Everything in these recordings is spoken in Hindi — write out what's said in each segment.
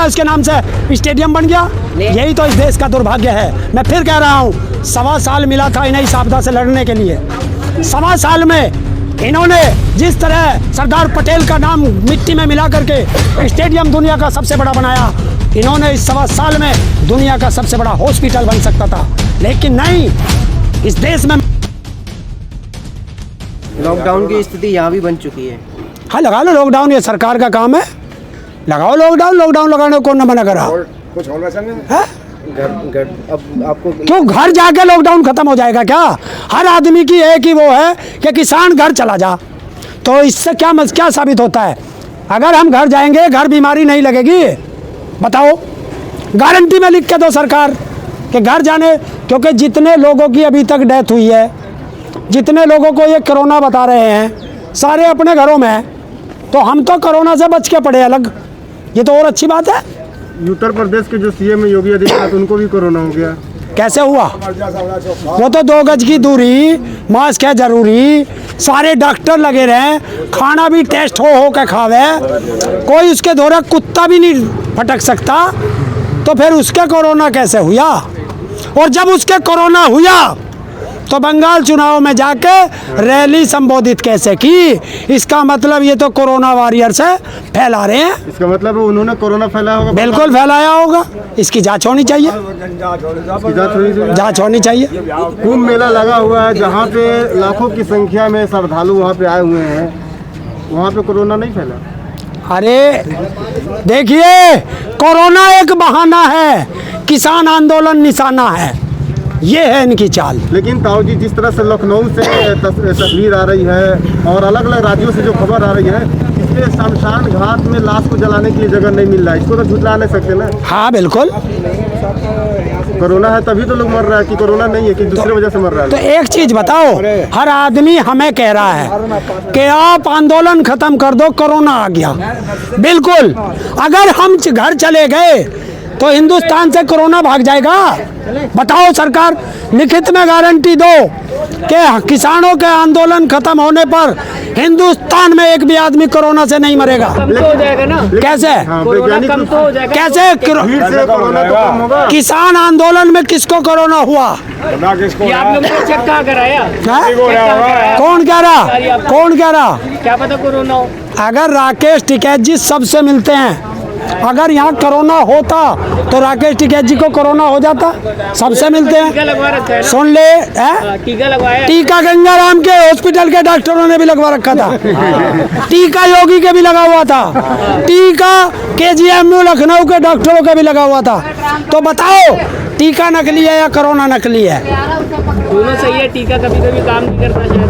उसके नाम से स्टेडियम बन गया। यही तो इस देश का दुर्भाग्य है। मैं फिर कह रहा हूँ, 1.25 साल मिला था इन्हें इस आपदा से लड़ने के लिए। 1.25 साल में इन्होंने जिस तरह सरदार पटेल का नाम मिट्टी में मिला करके स्टेडियम दुनिया का सबसे बड़ा बनाया, इन्होंने इस 1.25 साल में दुनिया का सबसे बड़ा हॉस्पिटल बन सकता था, लेकिन नहीं। इस देश में लॉकडाउन की स्थिति यहाँ भी बन चुकी है। हाँ, लगा लो लॉकडाउन, ये सरकार का काम है, लगाओ लॉकडाउन। लॉकडाउन लगाने को कौन न मना करा। कुछ और वैसा नहीं है? अब आपको क्यों घर जाके लॉकडाउन खत्म हो जाएगा क्या? हर आदमी की एक ही वो है कि किसान घर चला जा। तो इससे क्या साबित होता है? अगर हम घर जाएंगे, घर बीमारी नहीं लगेगी, बताओ। गारंटी में लिख के दो सरकार कि घर जाने, क्योंकि जितने लोगों की अभी तक डेथ हुई है, जितने लोगों को ये कोरोना बता रहे हैं, सारे अपने घरों में हैं। तो हम तो कोरोना से बच के पड़े अलग, ये तो और अच्छी बात है। उत्तर प्रदेश के जो सीएम योगी आदित्यनाथ, उनको भी कोरोना हो गया। कैसे हुआ? वो तो 2 गज की दूरी, मास्क है जरूरी, सारे डॉक्टर लगे रहे, खाना भी टेस्ट हो के खावे, कोई उसके दौरे कुत्ता भी नहीं फटक सकता। तो फिर उसके कोरोना कैसे हुआ? और जब उसके कोरोना हुआ तो बंगाल चुनाव में जाके रैली संबोधित कैसे की? इसका मतलब ये तो कोरोना वॉरियर से फैला रहे हैं। इसका मतलब उन्होंने कोरोना फैलाया होगा। बिल्कुल फैलाया होगा। इसकी जांच होनी चाहिए, जांच होनी चाहिए। कुंभ मेला लगा हुआ है, जहाँ पे लाखों की संख्या में श्रद्धालु वहाँ पे आए हुए हैं, वहाँ पे कोरोना नहीं फैला। अरे देखिए, कोरोना एक बहाना है, किसान आंदोलन निशाना है, ये है इनकी चाल। लेकिन ताऊ जी, जिस तरह से लखनऊ से तस्वीर आ रही है और अलग अलग राज्यों से जो खबर आ रही है, इसके शमशान घाट में लाश को जलाने के लिए जगह नहीं मिल रहा है, इसको तो झुठला नहीं सकते ना। हाँ बिल्कुल, कोरोना है तभी तो लोग मर रहा है, कि कोरोना नहीं है कि दूसरे वजह से मर रहा है। तो एक चीज बताओ, हर आदमी हमें कह रहा है कि आप आंदोलन खत्म कर दो, कोरोना आ गया। बिल्कुल, अगर हम घर चले गए तो हिंदुस्तान से कोरोना भाग जाएगा? बताओ सरकार, लिखित में गारंटी दो कि किसानों के आंदोलन खत्म होने पर हिंदुस्तान में एक भी आदमी कोरोना से नहीं मरेगा। कम तो हो जाएगा ना। कैसे? कोरोना कम तो हो जाएगा। कैसे? कोरोना तो कम होगा। किसान आंदोलन में किसको कोरोना हुआ? ये आप लोगों ने चेक कहाँ कराया? कौन कह रहा? कौन कह रहा? क्या पता कोरोना हो। अगर राकेश टिकैत जी सबसे मिलते हैं, अगर यहाँ कोरोना होता तो राकेश टिकैत जी को कोरोना हो जाता। सबसे मिलते टीका लगवा रखा है हैं, ना? सुन ले। टीका लगवाया। टीका गंगाराम के हॉस्पिटल के डॉक्टरों ने भी लगवा रखा था, टीका योगी के भी लगा हुआ था, टीका KGMU लखनऊ के डॉक्टरों का भी लगा हुआ था। तो बताओ, टीका नकली है या कोरोना नकली है? दोनों सही है। टीका कभी कभी काम नहीं करता शायद।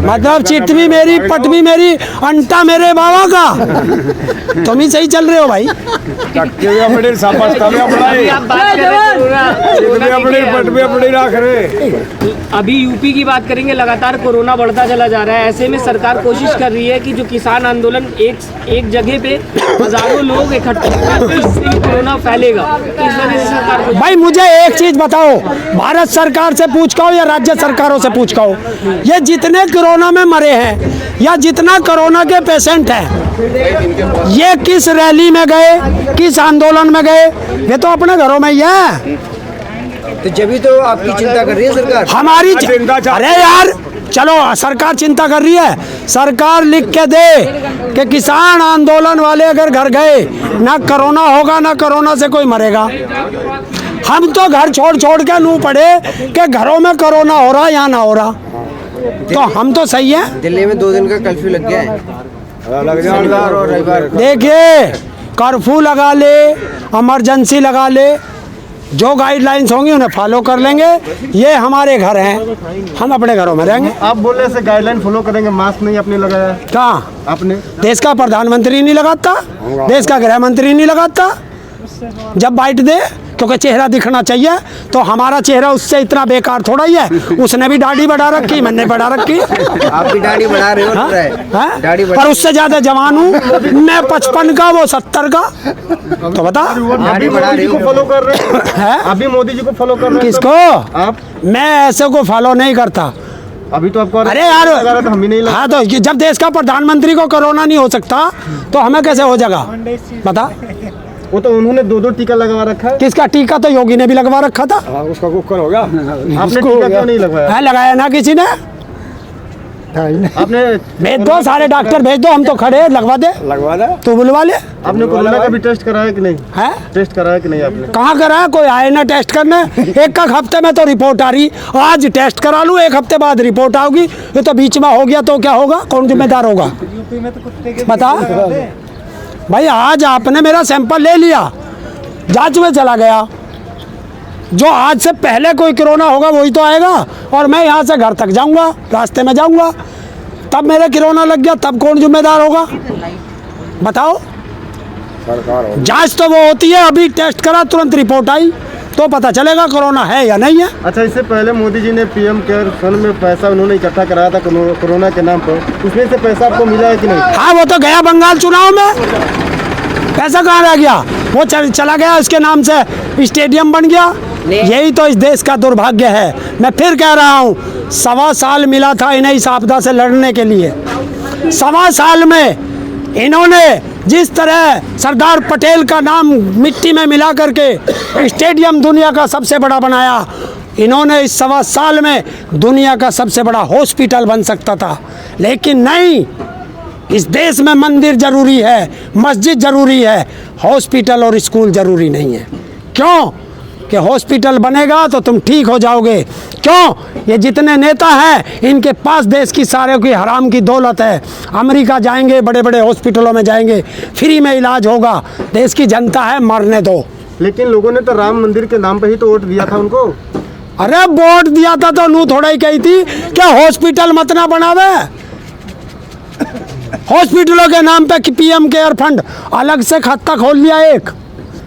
मतलब चिट भी मेरी, पट भी मेरी, अंटा मेरे बाबा का। तुम ही सही चल रहे हो भाई। अभी आप बात कर रहे हैं, अभी यूपी की बात करेंगे। लगातार कोरोना बढ़ता चला जा रहा है, ऐसे में सरकार कोशिश कर रही है कि जो किसान आंदोलन एक जगह पे हजारों लोग इकट्ठे होकर, इससे भी कोरोना फैलेगा। इस वजह से सरकार भाई मुझे एक चीज बताओ, भारत सरकार से पूछ कहो या राज्य सरकारों से पूछ कहो, ये जितने कोरोना में मरे हैं या जितना कोरोना के पेशेंट हैं, ये किस रैली में गए, किस आंदोलन में गए? ये तो अपने घरों में ही है। तो जब तो आपकी चिंता कर रही है सरकार। हमारी अरे यार चलो, सरकार चिंता कर रही है। सरकार लिख के दे कि किसान आंदोलन वाले अगर घर गए, ना कोरोना होगा ना कोरोना से कोई मरेगा। हम तो घर छोड़ के नू पड़े कि घरों में कोरोना हो रहा या ना हो रहा, तो हम तो सही है। दिल्ली में 2 दिन का कर्फ्यू लग गया है। देखिए, कर्फ्यू लगा ले, इमरजेंसी लगा ले, जो गाइडलाइंस होंगी उन्हें फॉलो कर लेंगे। ये हमारे घर हैं, हम अपने घरों में रहेंगे। आप बोले से गाइडलाइन फॉलो करेंगे, मास्क नहीं आपने लगाया? कहाँ? आपने? देश का प्रधानमंत्री नहीं लगाता, देश का गृह मंत्री नहीं लगाता। जब बाइट दे क्योंकि चेहरा दिखना चाहिए, तो हमारा चेहरा उससे इतना बेकार थोड़ा ही है। उसने भी दाढ़ी बढ़ा रखी, मैंने बढ़ा रखी। आप भी दाढ़ी बढ़ा रहे हो। दाढ़ी पर उससे ज्यादा जवान हूँ मैं, 55 का, वो 70 का। तो बता, अभी मोदी जी को फॉलो कर रहे हैं? अभी मोदी जी को फॉलो कर रहे हैं? किसको? आप? मैं ऐसे को फॉलो नहीं करता। अभी तो आपको अरे यार, तो हम ही नहीं हाँ, तो जब देश का प्रधानमंत्री को कोरोना नहीं हो सकता तो हमें कैसे हो जाएगा? बता। वो तो उन्होंने 2-2 टीका लगवा रखा है। किसका टीका? तो योगी ने भी लगवा रखा था। उसका कुकर हो गया। आपने टीका क्यों नहीं लगवाया? है लगाया ना किसी ने। आपने भेज दो, सारे डॉक्टर भेज दो, हम तो खड़े हैं, लगवा दे। लगवा दे। तो बुलवा ले। आपने कोरोना का भी टेस्ट कराया कि नहीं? है टेस्ट कराया कि नहीं आपने? कहाँ करा? कोई आए ना टेस्ट करने। एक हफ्ते में तो रिपोर्ट आ रही, आज टेस्ट करा लूँ, 1 हफ्ते बाद रिपोर्ट आओगी। ये तो बीच में हो गया तो क्या होगा? कौन जिम्मेदार होगा? बता भाई, आज आपने मेरा सैंपल ले लिया, जांच में चला गया, जो आज से पहले कोई कोरोना होगा वही तो आएगा, और मैं यहाँ से घर तक जाऊँगा, रास्ते में जाऊँगा, तब मेरे कोरोना लग गया, तब कौन जिम्मेदार होगा? बताओ। जांच तो वो होती है, अभी टेस्ट करा, तुरंत रिपोर्ट आई तो पता चलेगा कोरोना है या नहीं है। अच्छा, इससे पहले मोदी जी ने पीएम केयर फंड में पैसा उन्होंने इकट्ठा कराया था कोरोना के नाम पर, उसमें से पैसा आपको मिला है कि नहीं? हाँ, वो तो गया बंगाल चुनाव में, पैसा कहाँ रह गया? वो चला गया, उसके नाम से स्टेडियम बन गया। यही तो इस देश का दुर्भाग्य है। मैं फिर कह रहा हूँ, 1.25 साल मिला था इन्हें इस आपदा से लड़ने के लिए। 1.25 साल में इन्होंने जिस तरह सरदार पटेल का नाम मिट्टी में मिला करके स्टेडियम दुनिया का सबसे बड़ा बनाया, इन्होंने इस 1.25 साल में दुनिया का सबसे बड़ा हॉस्पिटल बन सकता था, लेकिन नहीं। इस देश में मंदिर जरूरी है, मस्जिद जरूरी है, हॉस्पिटल और स्कूल जरूरी नहीं है। क्यों? कि हॉस्पिटल बनेगा तो तुम ठीक हो जाओगे। क्यों? ये जितने नेता हैं, इनके पास देश की सारे की हराम की दौलत है। अमेरिका जाएंगे, बड़े बड़े हॉस्पिटलों में जाएंगे, फ्री में इलाज होगा। देश की जनता है, मरने दो। लेकिन लोगों ने तो राम मंदिर के नाम पे ही तो वोट दिया था उनको। अरे वोट दिया था तो नू थोड़ा ही कही थी क्या हॉस्पिटल मत ना बनावे। हॉस्पिटलों के नाम पे पीएम केयर फंड अलग से खाता खोल लिया। एक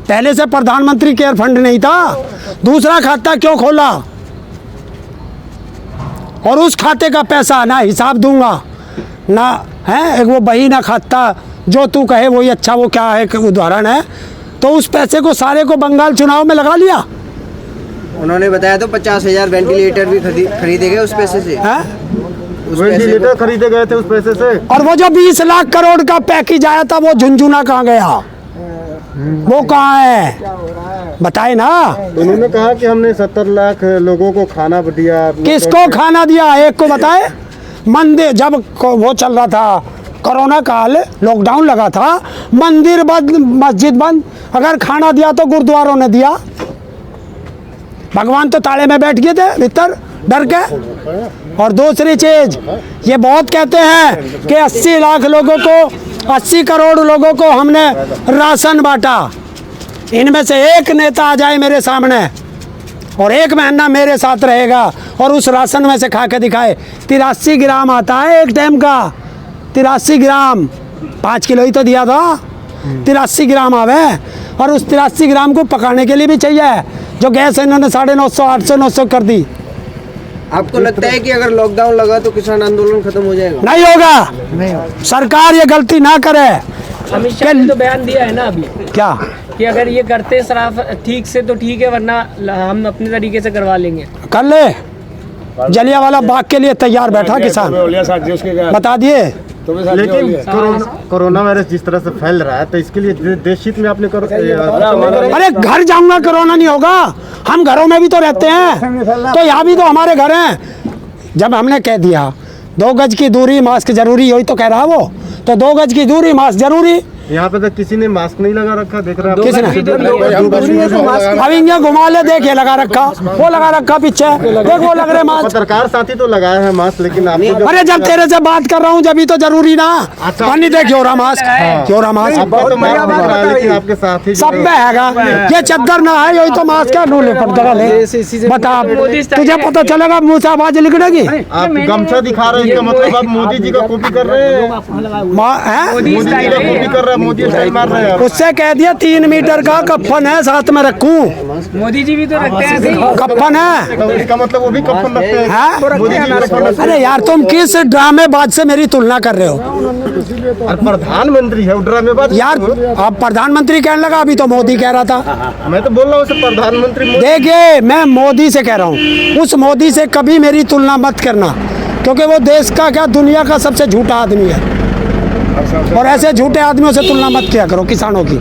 पहले से प्रधानमंत्री केयर फंड नहीं था, दूसरा खाता क्यों खोला? और उस खाते का पैसा ना हिसाब दूंगा ना है, एक वो बही ना खाता, जो तू कहे वही अच्छा। वो क्या है, उदाहरण है। तो उस पैसे को सारे को बंगाल चुनाव में लगा लिया। उन्होंने बताया तो 50,000 वेंटिलेटर भी खरीदे गए उस पैसे से। वेंटिलेटर खरीदे गए थे उस पैसे से। और वो जो 20 लाख करोड़ का पैकेज आया था, वो झुंझुना कहाँ गया? वो कहाँ है? बताए ना। उन्होंने कहा कि हमने 70 लाख लोगों को खाना दिया। किसको खाना दिया? एक को बताए। मंदिर जब वो चल रहा था कोरोना काल, लॉकडाउन लगा था, मंदिर बंद, मस्जिद बंद, अगर खाना दिया तो गुरुद्वारों ने दिया। भगवान तो ताले में बैठ गए थे भीतर डर के। और दूसरी चीज, ये बहुत कहते हैं कि 80 लाख लोगों को, 80 करोड़ लोगों को हमने राशन बांटा। इनमें से एक नेता आ जाए मेरे सामने और 1 महीना मेरे साथ रहेगा और उस राशन में से खा के दिखाए। 83 ग्राम आता है एक टाइम का, 83 ग्राम, 5 किलो ही तो दिया था। 83 ग्राम आवे, और उस 83 ग्राम को पकाने के लिए भी चाहिए, जो गैस इन्होंने 950, 800, 900 कर दी। आपको लगता है कि अगर लॉकडाउन लगा तो किसान आंदोलन खत्म हो जाएगा? नहीं होगा। सरकार ये गलती ना करे। अमित शाह ने तो बयान दिया है ना अभी, क्या कि अगर ये करते सराफ ठीक से तो ठीक है, वरना हम अपने तरीके से करवा लेंगे। कर ले। जलियांवाला बाग के लिए तैयार बैठा किसान, बता दिए। लेकिन कोरोना वायरस जिस तरह से फैल रहा है, तो इसके लिए देश हित में आपने अरे घर जाऊंगा, कोरोना नहीं होगा। हम घरों में भी तो रहते हैं, तो यहाँ भी तो हमारे घर हैं। जब हमने कह दिया 2 गज की दूरी, मास्क जरूरी, यही तो कह रहा वो, तो 2 गज की दूरी, मास्क जरूरी। यहाँ पे तो किसी ने मास्क नहीं लगा रखा, देख रहे हैं किसने? अब इंडिया घुमा ले, देख ये लगा रखा, वो लगा रखा पीछे, देख वो लग रहे मास्क। पत्रकार साथी तो लगाए हैं मास्क, लेकिन आपको अरे जब तेरे से बात कर रहा हूँ जब ही तो जरूरी ना। पानी देख, क्यों रहा मास्क, क्यों रहा मास्क, तो मास्क दिख रहा है, लेकिन आपके साथी सब में हैगा। ये चद्दर ना है, यही तो मास्क है। ढूंढ ले जगह ले, बता, तुझे पता चलेगा मुँह से आवाज निकलेगी। आप गमछा दिखा रहे हैं, इसका मतलब आप मोदी जी का कॉपी कर रहे हैं। मोदी जी का कॉपी कर रहे हैं, मोदी स्टाइल मार रहे हैं। उससे कह दिया 3 मीटर का कफन है, साथ में रखूं। मोदी जी भी तो रखते हैं ऐसे ही। कफन है, तो इसका मतलब वो भी कफन रखते हैं। हैं? मोदी जी भी कफन रखते हैं। अरे यार, तुम किस ड्रामेबाज से मेरी तुलना कर रहे हो? और प्रधानमंत्री है, ड्रामेबाज यार अब प्रधानमंत्री कहने लगा, अभी तो मोदी कह रहा था। मैं तो बोल रहा हूँ प्रधानमंत्री। देखिए, मैं मोदी से कह रहा हूँ, उस मोदी से कभी मेरी तुलना मत करना, क्योंकि वो देश का क्या, दुनिया का सबसे झूठा आदमी है। और ऐसे झूठे आदमियों से तुलना मत किया करो किसानों की।